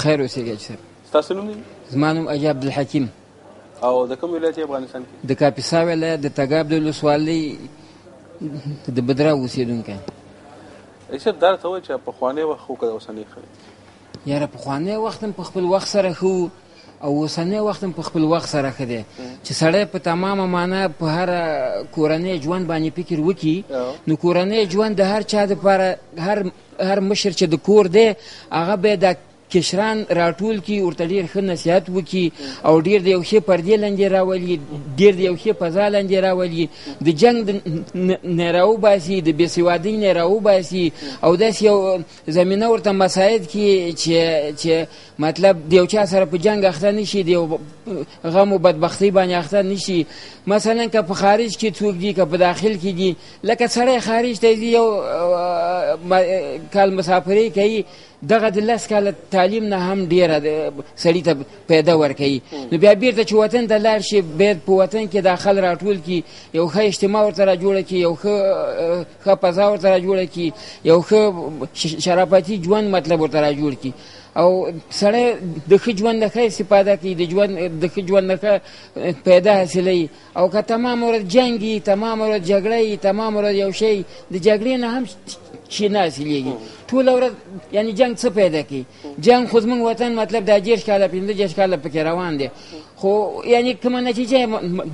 خیر اوسېږئ چې صاحب. ستاسو نوم دی؟ زما نوم اجي عبدالحکیم. او د کوم ولایت افغانستان کې؟ د کاپیسا ولایت د تګاب د ولسوالۍ د بدراو اوسېدونکی. صاحب دا راته وایي چې پخوانی وخت خو که د اوسني ښه دی؟ یاره پخوانی وخت هم په خپل وخت سره ښه او اوسنی وخت هم په خپل وخت سره ښه دی چې سړی په تمامه معنا په هره کورنۍ ژوند باندې فکر وکړي نو کورنۍ ژوند د هر چا دپاره هر مشر چې د کور دی هغه به دا کشران راټول کړي ورته ډېر ښه نصیحت وکړي او ډېر د یو ښې پردې لاندې راولي ډېر د یو ښې فضا لاندې راولي د جنګ نه راوباسي د بېسوادۍ نه راوباسي او داسې یو زمینه ورته مساعد کړي چې مطلب د یو چا سره په جنګ اخته نه شي د یو غم و بدبختۍ باندې اخته نه شي. مثلا که په خارج کې څوک دي که په داخل کې دي لکه سړی خارج ته ځي یو کال مسافرۍ کوي دغه د 10 کاله تعلیم نه هم ډېره سړي ته پیدا ورکوي نو بیا بیرته چې وطن ته لاړ شي باید په وطن کې دا خل راټول کړي یو ښه اجتماع ورته را جوړه کړي یو ښه فضا ورته را جوړه کړي یو ښه شرافاتي ژوند مطلب ورته را جوړ کړي او سړی د ښه ژوند نه ښه استفاده کوي د ښه ژوند نه ښه پیدا حاصلوي او که تمام ورځ جنګ وي تمام ورځ جګړه وي تمام ورځ یو شی د جګړې نه هم شي نه حاصلېږي ټوله ورځ یعنې جنګ څه پیدا کوي جنګ خو زموږ وطن مطلب دا 10 کاله 15 کاله پکې روان دی خو یعنې کومه نتیجه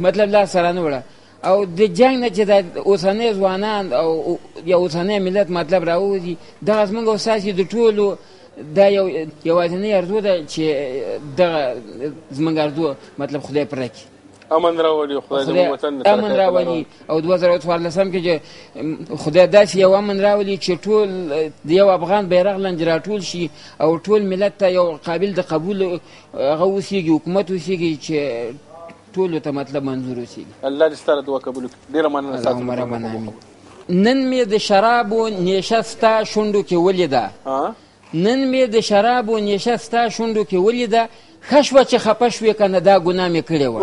مطلب لاس سره نه وړه او د جنګ نه چې د اوسنی ځوانان او یا اوسنی ملت مطلب راوځي دغه زموږ او ستاسې د ټولو دا یوازینۍ ارزو ده چې دغه زموږ ارزو مطلب خدای پوره کړي امن راولي خدای زموږ وطن امن راولي او 2014 کې چې خدای داسې یو امن راولي چې ټول د یو افغان بیرغ لاندې راټول شي او ټول ملت ته یو قابل د قبول هغه اوسېږي حکومت اوسېږي چې ټولو ته مطلب منظور اوسېږي. الله دې ستا دعا قبول کړي. ډېره مننه ستاسو. اللهم ربنا امین. نن مې د شرابو نیشه ستا شونډو کې ولیده نن مې د شرابو نیشه ستا شونډو کې ولیده ښه شوه چې خفه شوې که نه دا ګناه مې کړې وه.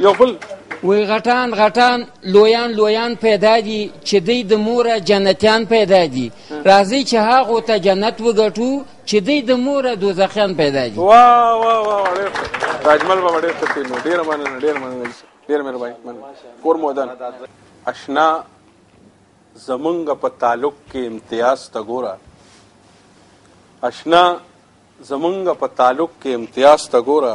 یو بل وی غټان غټان لویان پیدا دي چې دوی د موره جنتیان پیدا دي راځئ چې هغو ته جنت وګټو چې دوی د موره دوزخیان پیدا دي. واه واه واه ډېر راجمل بابا ډېر ښه فلم ډېره مننه ډېره مهرباني کور مودان. اشنا زمونږ په تعلق کې امتیاز ته ګوره اشنا زمونږ په تعلق کې امتیاز ته ګوره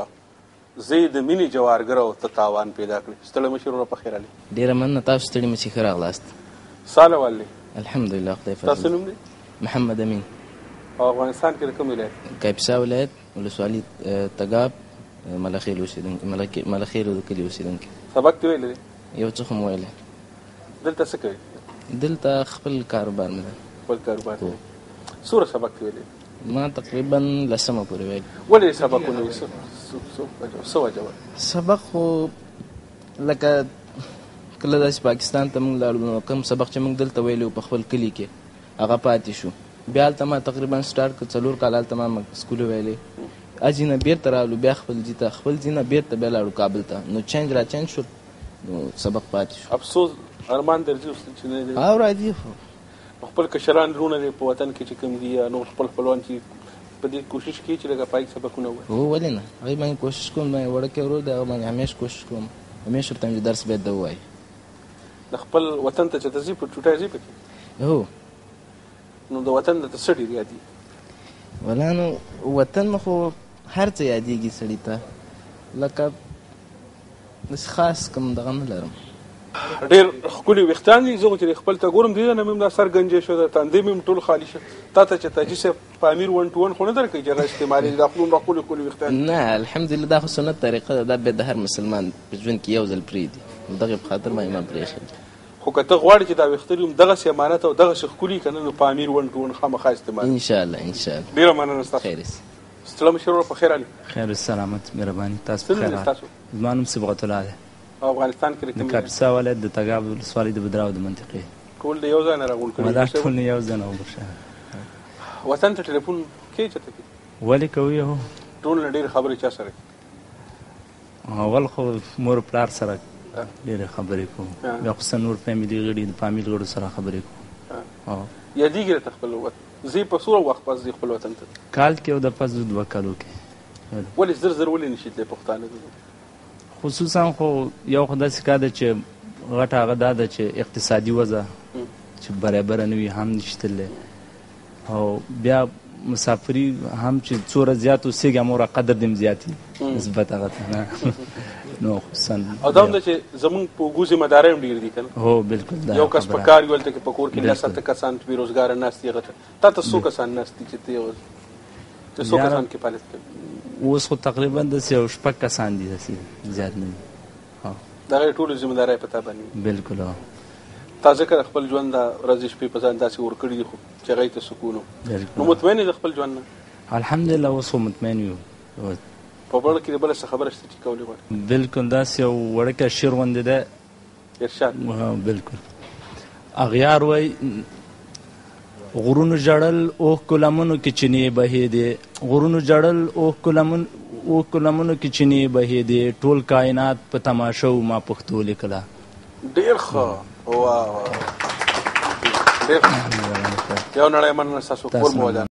زه د مینې جوارګرو ته تاوان پیدا کړي. ستړی مشر ورو په خیر علي. ډېره مننه تاسو ستړي مشي ښه راغلاست. ساله والي الحمدلله خدای فضل. تاسو نوم دی؟ محمد امین. او افغانستان کې د کوم ولایت؟ کاپیسا ولایت ولسوالي تګاب ملخیل اوسېدونکی ملخیل د کلي اوسېدونکی. سبق دې ویلی دی؟ یو څه خو مو ویلی. دلته څه کوي؟ دلته خپل کاروبار مې ده. خپل کاروبار دی. څومره سبق دې ویلی؟ ما تقریبا 10مه پورې ویل. ولې سبقونه وي څه وجه وه؟ سبق خو لکه کله داسې پاکستان ته موږ لاړو نو کوم سبق چې موږ دلته ویلی و په خپل کلي کې هغه پاتې شو بیا هلته ما تقریبا سټارټ کړ 4 کاله هلته ما سکول ویلی اځي نه بیرته راغلو بیا خپل ځي نه بیرته بیا لاړو کابل ته نو چینج را چینج شو نو سبق پاتې شو. افسوس ارمان درځي اوس چې نه دی او راځي خپل کشران رونه دی په وطن کې چې کوم دي نو خپل خپلوان چې په دې کوشش کوي چې لږه پای سبقونه ووایي. هو ولې نه هغوی باندې کوشش کوم باندې وړوکی ورور دی هغه باندې همیش کوشش کوم همیش ورته چې درس باید ده ووایي. د خپل وطن ته چې ته ځي په ټوټه ځي پکې هو نو د وطن درته څه ډېر یادېږي؟ ولا نو وطن خو هر څه یادېږي سړي ته لکه داسې خاص کوم دغه نه لرم. ډېر ښکلي ویښتان دي زه خو چې خپل ته ګورم دې نه مې هم دا سر ګنجې شو د تندی مې هم ټول خالي شو تا ته چې تاجي صاحب په امیر 1 to 1 خو نه درکوي چې هغه استعمالي دا دومره ښکلي ویښتان نه الحمدلله دا خو سنت طریقه ده دا باید د هر مسلمان په ژوند کې یو ځل پرېږدي دغې په خاطر باندې ما پرېښي. خو که ته غواړې چې دا ویښته دي دغسې امانت او دغسې ښکلي که نه نو په امیر 1 to 1 خامخا استعمال انشاءالله ډېره مننه ستاسو. خیر ستړی مشر ورور په خیر علي. خیر سلامت مهرباني تاسو په خیر. زما نوم صبغت الله دی. افغانستان کې د کاپیسا ولایت د تګاب ولسوالۍ د بدراو د منطقې ټول د یو ځای نه راغونډ کړي دا ټول نه یو ځای نه وبښه. وطن ته ټلیفون کوې چېرته کوې؟ ولې کوي هو ټول نه ډېرې خبرې چا سره کوي؟ اول خو مور پلار سره ډېرې خبرې کوم بیا خصوصا نور فیملي غړي د فامیل غړو سره خبرې کوم. یادېږي راته خپل زی په څومره وخت پس ځي خپل وطن ته؟ کال کې او د پس 2 کالو کې. ولې زر زر ولې نشي تللی پښتانه دلته؟ خصوصا خو یو خو داسې کار ده چې غټه هغه دا ده چې اقتصادي وضع چې برابره نه وي هم نشي تللی، او بیا مسافري هم چې څومره زیات اوسېږي هموره قدر دې هم زیات وي نسبت هغه ته نه. نو خصوصا او دا هم ده چې زمونږ په اوږو ذمهدارۍ هم ډېر دي که نه؟ هو بالکل دا یو کس په کار وي هلته کې په کور کې 10 کسان بېروزګاره ناست دي، هغه ته تا ته څو کسان ناست دي چې ته یې څو کسان کفالت کوي؟ اوس خو تقریبا داسې یو 6 کسان دي، داسې زیات نه دي. د هغې ټولو ذمهداری په تا باندې؟ بالکل. تا ځکه د خپل ژوند دا ورځې شپې په ځان داسې ورکړي دي خو چې هغې ته سکون و. نو مطمئن یې د خپل ژوند نه؟ الحمدلله اوس خو مطمئن یو. په بڼه کې د بله څه خبره شته چې کولی غواړې؟ بالکل داسې یو وړوکی شعر غوندې ده. ارشاد. بالکل. اغیار وایي غرونو ژړل اوښکو لمنو کې چینې بهېدې، غرونو ژړل اوښکو لمنو کې چینې بهېدې، ټول کائنات په تماشو ما پښتو لیکله. ډېر ښه. واه ډېر ښه. یو نړۍ مننه ستاسو کور مو ودان.